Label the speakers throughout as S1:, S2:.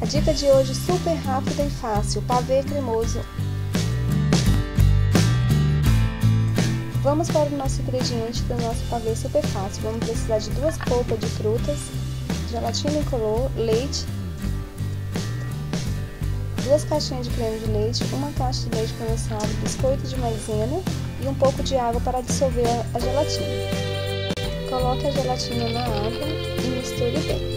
S1: A dica de hoje super rápida e fácil, pavê cremoso. Vamos para o nosso ingrediente do nosso pavê super fácil. Vamos precisar de 2 polpas de frutas, gelatina incolor, leite, 2 caixinhas de creme de leite, 1 caixa de leite condensado, biscoito de maisena e um pouco de água para dissolver a gelatina. Coloque a gelatina na água e misture bem.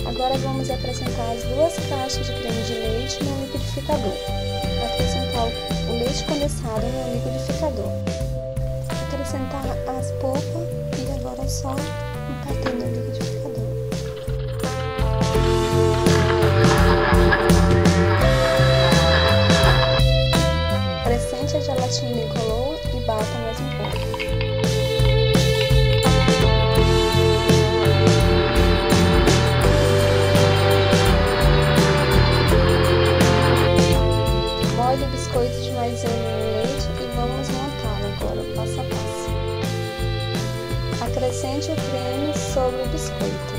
S1: Agora vamos acrescentar as 2 caixas de creme de leite no liquidificador. Acrescentar o leite condensado no liquidificador. Acrescentar as polpas e agora só bater no liquidificador. Acrescente a gelatina incolor e bata mais um pouco. Molhe o biscoito de maisena no leite e vamos montá-lo agora, passo a passo. Acrescente o creme sobre o biscoito.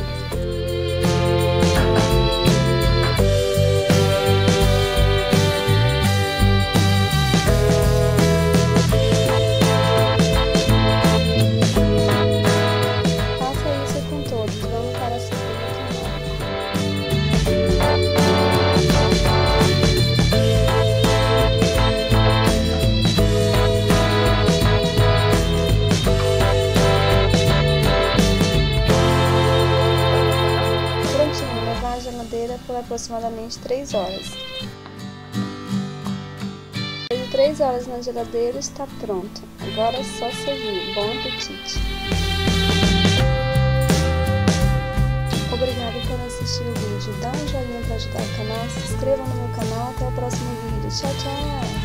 S1: Faça isso com todos, vamos para a segunda camada. Por aproximadamente 3 horas. Depois de 3 horas na geladeira está pronto. Agora é só servir. Bom apetite! Obrigada por assistir o vídeo. Dá um joinha para ajudar o canal, se inscreva no meu canal. Até o próximo vídeo. Tchau, tchau!